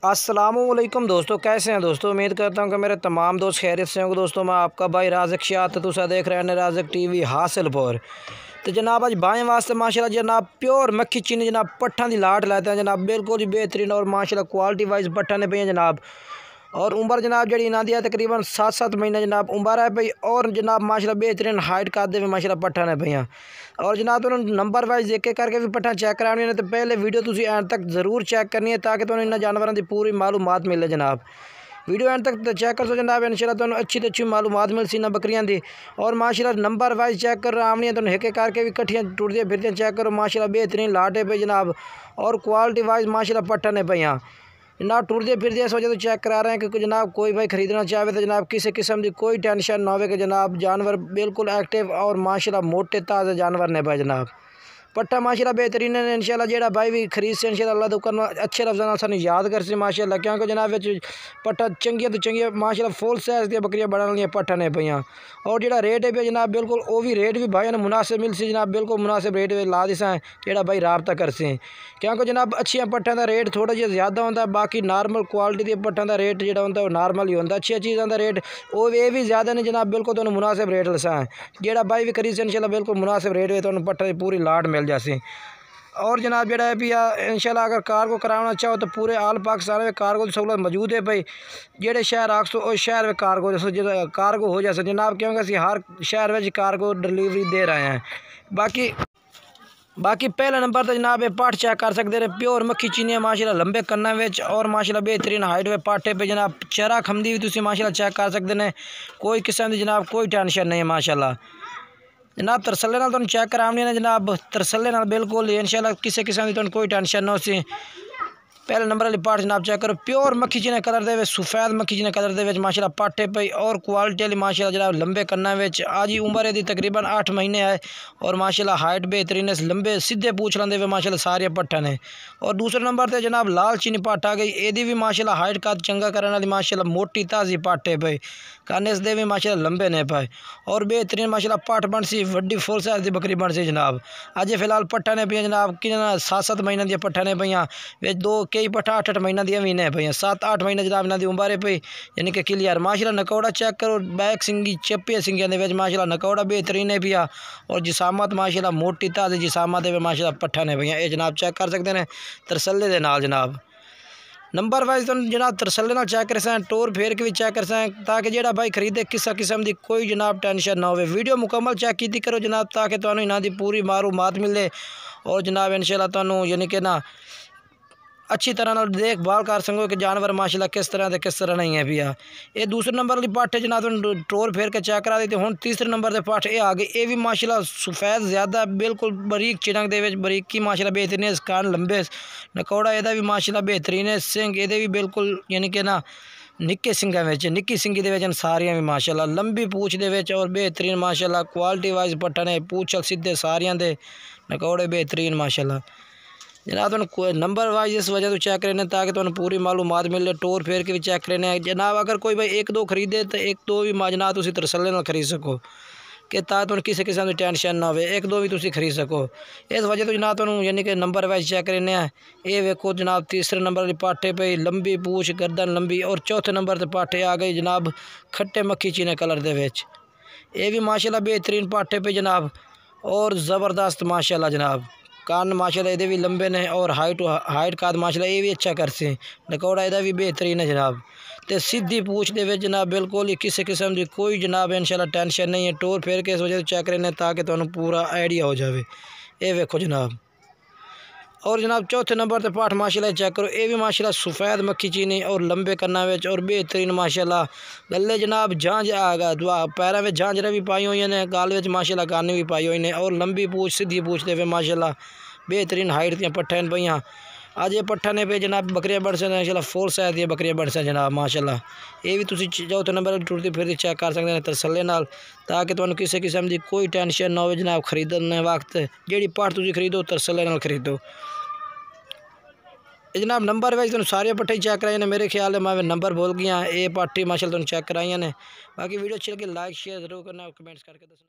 अस्सलामुअलैकुम दोस्तों, कैसे हैं दोस्तों। उम्मीद करता हूं कि मेरे तमाम दोस्त खैरियत से होंगे। दोस्तों मैं आपका भाई राज़क शाह तुसा देख रहे हैं राज़क टीवी हासिलपुर। तो जनाब आज भाई वास्ते माशाल्लाह जनाब प्योर मक्खी चीनी जनाब पट्ठा की लाट लाते हैं जनाब, बिल्कुल ही बेहतरीन और माशाल्लाह क्वालिटी वाइज पट्ठा ने पे हैं जनाब। और उम्र जनाब जी इन्हों की तकरीबन 7-7 महीने जनाब उम्र है पई और जनाब माशाल्लाह बेहतरीन हाइट करते हुए माशाल्लाह पट्ठा ने पे। और जनाब तुम नंबर वाइज एक एक करके भी पट्ठा चेक करानी है तो पहले वीडियो तुम एंड तक जरूर चेक करनी है ताकि तुम्हें इन्होंने जानवरों की पूरी मालूमात मिले जनाब। वीडियो एंड तक चेक कर सो जनाब, इंशाल्लाह तुम अच्छी तो अच्छी मालूमात मिल सी ना बकरियां दी। और माशाल्लाह नंबर वाइज चेक कर आमनी है तुम एक एक करके भी कट्ठियाँ टुटदियाँ फिरदियाँ चेक करो। माशाल्लाह बेहतरीन लाटे पे जनाब और क्वालिटी वाइज माशाल्लाह पट्ठा ने पे जनाब टुटदियाँ फिरदियाँ इस वजह तो चेक करा रहे हैं क्योंकि जनाब कोई भाई खरीदना चाहे तो जनाब किसी किस्म की कोई टेंशन ना हो कि जनाब जानवर बिल्कुल एक्टिव और माशाल्लाह मोटे ताज़े जानवर ने पे जनाब। पट्टा माशाल्लाह बेहतरीन है। इंशाल्लाह जेड़ा भाई भी खरीद से इंशाल्लाह अल्लाह दुकान अच्छे लफ्ज़ों सानू याद कर से माशाल्लाह, क्योंकि जनाब पट्टा चंगिया तो चंगिया माशाल्लाह फुल साइज़ दी बकरियां बनने वाली पट्टा ने पईयां। और जेड़ा रेट है जनाब बिल्कुल वो भी रेट भी भाई ने मुनासिब मिल सी जनाब, बिल्कुल मुनासिब रेट ला दिसा जेड़ा भाई राबता कर से, क्योंकि जनाब अच्छिया पट्टा का रेट थोड़ा जिहा ज़्यादा होंदा, बाकी नॉर्मल क्वालिटी दी पट्टा का रेट जेड़ा होंदा नॉर्मल ही होंदा। अच्छी चीज़ों का रेट वो भी ज़्यादा नहीं जनाब, बिल्कुल तुहानू मुनासिब रेट लसा जेड़ा भाई भी खरीद से इंशाल्लाह बिल्कुल मुनासिब रेट में तुहानू पट्टा की पूरी लाट मिल जासी। और जनाब जेड़ा है भी इंशाल्लाह अगर कार्गो कराना चाहो तो पूरे आल पाकिस्तान में कार्गो की सहूलत मौजूद है भाई। जेड़े शहर आखो उस शहर में कार्गो हो जाए जनाब, क्योंकि असी हर शहर में कार्गो डिलीवरी दे रहे हैं। बाकी पहले नंबर तो जनाब पाठ चेक कर सकते हैं, प्योर मक्खी चीनी माशाल्लाह लंबे कन्ना और माशाल्लाह बेहतरीन हाइट में पाटे पे जनाब चरा खमदी भी तुम माशाल्लाह चेक कर सकते हैं। कोई किस्म की जनाब कोई टेंशन नहीं है माशाल्लाह। जनाब तरसले नाल तुहानू चेक करानी है जनाब, तरसले नाल बिल्कुल इंशाल्लाह किसी किस्म की तुहानू कोई टेंशन ना हो। पहले नंबर वाली पाठ जनाब चेक करो, प्योर मक्खी चीने कलर दे सफेद मक्खी चीने कलर दे माशाल्लाह पाटे पे और क्वालिटी वाली माशाल्लाह जनाब लंबे कन्ना आज ही उम्र है तकरीबन 8 महीने है। और माशाल्लाह हाइट बेहतरीन है, लंबे सीधे पूछ लाते हुए माशाल्लाह सारे पट्ठा ने। और दूसरे नंबर पर जनाब लाल चीनी पाट आ गई, ये भी माशाल्लाह हाइट का चंगा करने वाली माशाल्लाह मोटी ताज़ी पाटे पे काने इसदे भी माशाल्लाह लंबे ने पाए और बेहतरीन माशाल्लाह पाठ बन सी वड्डी फुल साइज की बकरी बन सी जनाब। अजे फिलहाल पट्ठा ने पे जनाब कि 7-7 महीने दी पट्ठा ने पईयां दो कई पट्ठा 8-8 महीने दी भी ने पईयां 7-8 महीने जनाब इन्हां दी उम्र है पई, यानी कि क्लियर माशाल्लाह नकौड़ा चेक करो बैक सिंगी चप्पे सिंगियां दे विच माशाल्लाह नकौड़ा बेहतरीन है पिया और जिसामत माशाल्लाह मोटी ताज़ी जिसामत दे माशाल्लाह पट्ठा ने पईयां। ये जनाब चेक कर सकते हैं तरसले दे नाल जनाब। नंबर वाइज तुम जनाब तरसले ना चेक कर सकें, टोर फेर के भी चेक कर सकें ताकि जेड़ा भाई खरीदे किसी किस्म की कोई जनाब टेंशन ना हो। वीडियो मुकम्मल चेक की करो जनाब ताकि तुहानू इन्हां दी पूरी मालूमात मिले और जनाब इंशाल्लाह तुहानू यानी कि ना अच्छी तरह ना देखभाल कर सको कि जानवर माशाल्लाह किस तरह नहीं है भैया। ये दूसरे नंबर वाली पाठ है जनाब टोर फेर के चेक करा दी थी। हुण तीसरे नंबर से पाठ ये आ गई, ये भी माशाल्लाह सफेद ज़्यादा बिल्कुल बरीक चिनक दे बरीकी माशाल्लाह बेहतरीन है, कान लंबे नकौड़ा एदा भी माशाल्लाह बेहतरीन है, सिंह ये भी बिल्कुल यानी कि ना निक्के सिंगा निक्की सिंगी दे सारियां भी माशाल्लाह लंबी पूछ दे और बेहतरीन माशाल्लाह क्वालिटी वाइज पट्ठा ने पूछ सीधे सारियां दे नकौड़े बेहतरीन माशाल्लाह जनाब। तुम नंबर वाइज इस वजह तो चेक करने ताकि तुम पूरी मालूमात मिले, टोर फेर के भी चेक करने जनाब। अगर कोई भाई 1-2 खरीदे तो 1-2 भी जनाब तुम तरसले नाल खरीद सको कि ताकि तुम किसी किस्म की टेंशन ना हो, 1-2 भी तुम खरीद सको। इस वजह तो जनाब तुम यानी कि नंबर वाइज चेक करने ये वेखो जनाब तीसरे नंबर वाली पाटे पे लंबी पूछ गर्दन लंबी और चौथे नंबर पर पाटे आ गई जनाब खट्टे मक्खी चीने कलर दे विच, ये भी माशाल्लाह बेहतरीन पाटे पे जनाब और ज़बरदस्त माशाल्लाह जनाब। कान माशाल्लाह ये भी लंबे ने और हाइट का माशाल्लाह ये भी अच्छा कर से नकौड़ा ये भी बेहतरीन है जनाब। तो सीधी पूछ दे जनाब बिल्कुल ही किसी किस्म की कोई जनाब इंशाल्लाह टेंशन नहीं है। टोर फेर के इस वजह से चेक करने ताकि तुहानू पूरा आइडिया हो जाए। ये वेखो जनाब। और जनाब चौथे नंबर पर पाठ माशाल्लाह चेक करो, ये भी माशाल्लाह सफ़ेद मक्खी चीनी और लंबे कन्ना और बेहतरीन माशाल्लाह गले जनाब झांझ आगा दुआ पैरों में झांझरें भी पाई हुई ने, गाल में माशाल्लाह कानी भी पाई हुई ने और लंबी पूछ सीधी पूछते हुए माशाल्लाह बेहतरीन हाइट दियाँ पट्ठा पईयां। अज ये पट्ठा ने पे जनाब बकरियां बढ़ सकते इंशाल्लाह फुल साइज दी बकरियां बढ़ सकते जनाब माशाल्लाह। ये भी तुम चौथे नंबर पर टुरती फिरती चेक कर सकते हैं तरसले नाल ताकि तुहानू किसी किस्म की कोई टेंशन ना हो जनाब खरीदने वक्त जी पाठ तुम खरीदो तरसले नाल खरीदो जनाब। नंबर वाइज तुम सारे पट्टे चेक कराई ने, मेरे ख्याल में मैं नंबर भूल गया ये पार्टी माशाल्लाह तुम चेक कराई ने। बाकी वीडियो अच्छी लगी लाइक शेयर जरूर करना और कमेंट्स करके दसना।